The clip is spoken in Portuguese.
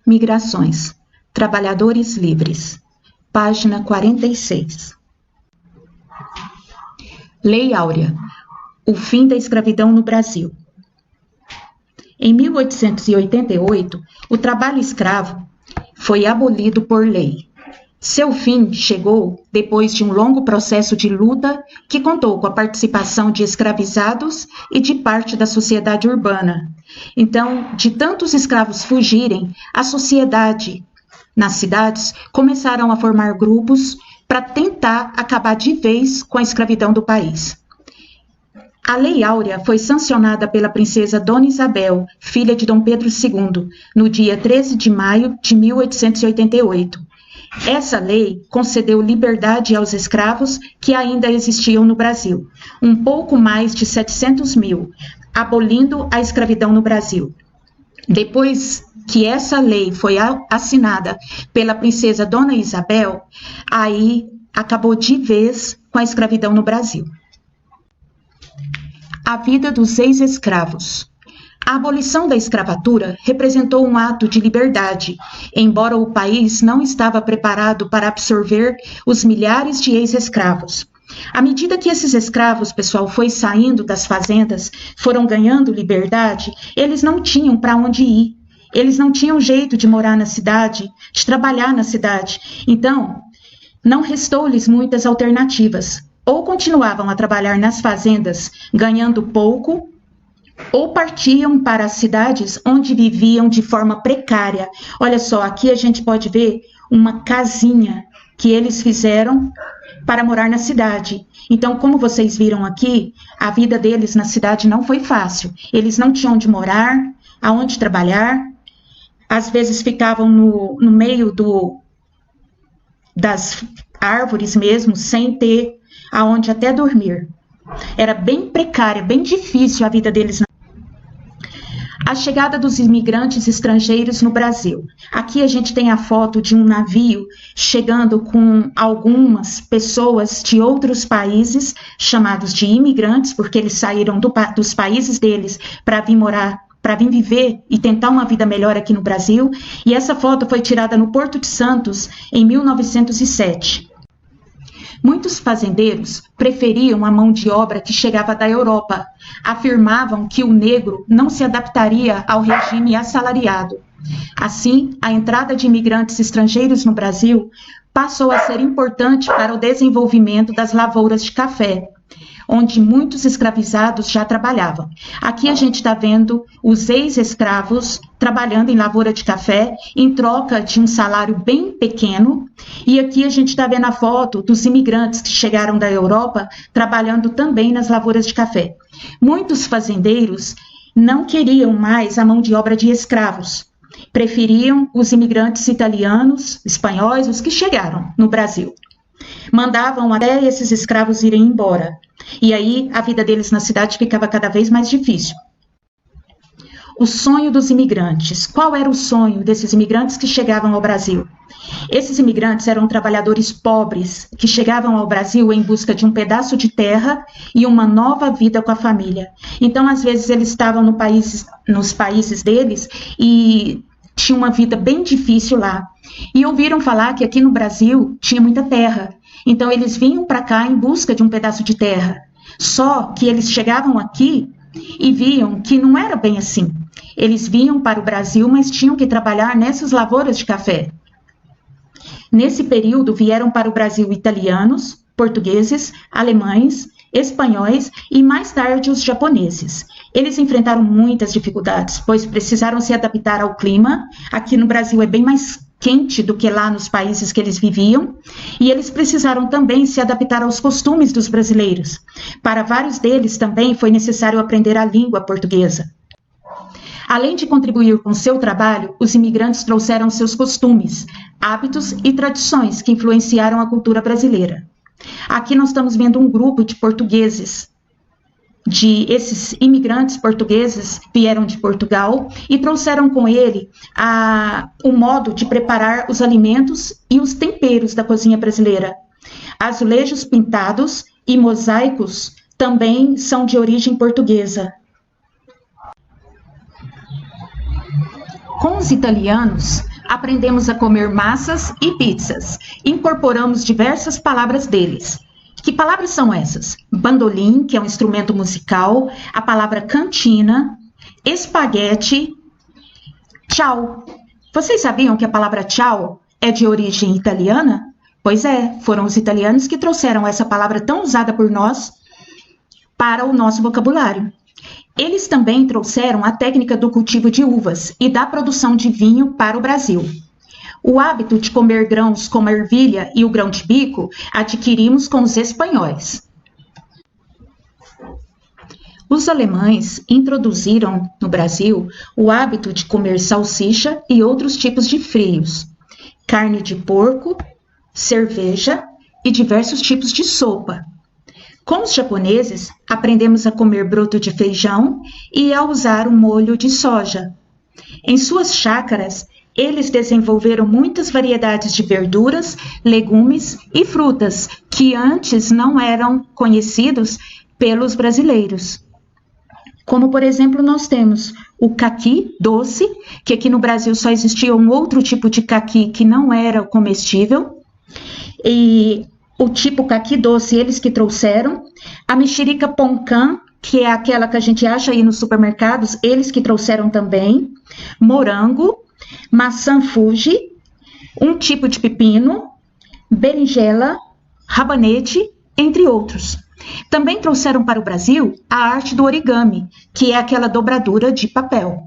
Migrações. Trabalhadores livres. Página 46. Lei Áurea. O fim da escravidão no Brasil. Em 1888, o trabalho escravo foi abolido por lei. Seu fim chegou depois de um longo processo de luta que contou com a participação de escravizados e de parte da sociedade urbana. Então, de tantos escravos fugirem, a sociedade nas cidades começaram a formar grupos para tentar acabar de vez com a escravidão do país. A Lei Áurea foi sancionada pela princesa Dona Isabel, filha de Dom Pedro II, no dia 13 de maio de 1888. Essa lei concedeu liberdade aos escravos que ainda existiam no Brasil, um pouco mais de 700 mil, abolindo a escravidão no Brasil. Depois que essa lei foi assinada pela princesa Dona Isabel, aí acabou de vez com a escravidão no Brasil. A vida dos ex-escravos. A abolição da escravatura representou um ato de liberdade, embora o país não estava preparado para absorver os milhares de ex-escravos. À medida que esses escravos, pessoal, foi saindo das fazendas, foram ganhando liberdade, eles não tinham para onde ir. Eles não tinham jeito de morar na cidade, de trabalhar na cidade. Então, não restou-lhes muitas alternativas. Ou continuavam a trabalhar nas fazendas, ganhando pouco, ou partiam para as cidades onde viviam de forma precária. Olha só, aqui a gente pode ver uma casinha que eles fizeram para morar na cidade. Então, como vocês viram aqui, a vida deles na cidade não foi fácil. Eles não tinham onde morar, aonde trabalhar. Às vezes ficavam no meio das árvores mesmo, sem ter aonde até dormir. Era bem precária, bem difícil a vida deles. A chegada dos imigrantes estrangeiros no Brasil. Aqui a gente tem a foto de um navio chegando com algumas pessoas de outros países, chamados de imigrantes, porque eles saíram dos países deles para vir morar, para vir viver e tentar uma vida melhor aqui no Brasil. E essa foto foi tirada no Porto de Santos em 1907. Muitos fazendeiros preferiam a mão de obra que chegava da Europa. Afirmavam que o negro não se adaptaria ao regime assalariado. Assim, a entrada de imigrantes estrangeiros no Brasil passou a ser importante para o desenvolvimento das lavouras de café, onde muitos escravizados já trabalhavam. Aqui a gente está vendo os ex-escravos trabalhando em lavoura de café em troca de um salário bem pequeno. E aqui a gente está vendo a foto dos imigrantes que chegaram da Europa trabalhando também nas lavouras de café. Muitos fazendeiros não queriam mais a mão de obra de escravos. Preferiam os imigrantes italianos, espanhóis, os que chegaram no Brasil. Mandavam até esses escravos irem embora. E aí a vida deles na cidade ficava cada vez mais difícil. O sonho dos imigrantes. Qual era o sonho desses imigrantes que chegavam ao Brasil? Esses imigrantes eram trabalhadores pobres que chegavam ao Brasil em busca de um pedaço de terra e uma nova vida com a família. Então, às vezes, eles estavam nos países deles e tinham uma vida bem difícil lá. E ouviram falar que aqui no Brasil tinha muita terra. Então, eles vinham para cá em busca de um pedaço de terra. Só que eles chegavam aqui e viam que não era bem assim. Eles vinham para o Brasil, mas tinham que trabalhar nessas lavouras de café. Nesse período, vieram para o Brasil italianos, portugueses, alemães, espanhóis e, mais tarde, os japoneses. Eles enfrentaram muitas dificuldades, pois precisaram se adaptar ao clima. Aqui no Brasil é bem mais quente do que lá nos países que eles viviam, e eles precisaram também se adaptar aos costumes dos brasileiros. Para vários deles também foi necessário aprender a língua portuguesa. Além de contribuir com seu trabalho, os imigrantes trouxeram seus costumes, hábitos e tradições que influenciaram a cultura brasileira. Aqui nós estamos vendo um grupo de portugueses. Esses imigrantes portugueses vieram de Portugal e trouxeram com ele o modo de preparar os alimentos e os temperos da cozinha brasileira. Azulejos pintados e mosaicos também são de origem portuguesa. Com os italianos, aprendemos a comer massas e pizzas. Incorporamos diversas palavras deles. Que palavras são essas? Bandolim, que é um instrumento musical, a palavra cantina, espaguete, tchau. Vocês sabiam que a palavra tchau é de origem italiana? Pois é, foram os italianos que trouxeram essa palavra tão usada por nós para o nosso vocabulário. Eles também trouxeram a técnica do cultivo de uvas e da produção de vinho para o Brasil. O hábito de comer grãos como a ervilha e o grão de bico adquirimos com os espanhóis. Os alemães introduziram no Brasil o hábito de comer salsicha e outros tipos de frios, carne de porco, cerveja e diversos tipos de sopa. Com os japoneses, aprendemos a comer broto de feijão e a usar o molho de soja. Em suas chácaras, eles desenvolveram muitas variedades de verduras, legumes e frutas que antes não eram conhecidos pelos brasileiros. Como, por exemplo, nós temos o caqui doce, que aqui no Brasil só existia um outro tipo de caqui que não era comestível, e o tipo caqui doce eles que trouxeram, a mexerica poncã, que é aquela que a gente acha aí nos supermercados, eles que trouxeram também, morango, maçã Fuji, um tipo de pepino, berinjela, rabanete, entre outros. Também trouxeram para o Brasil a arte do origami, que é aquela dobradura de papel.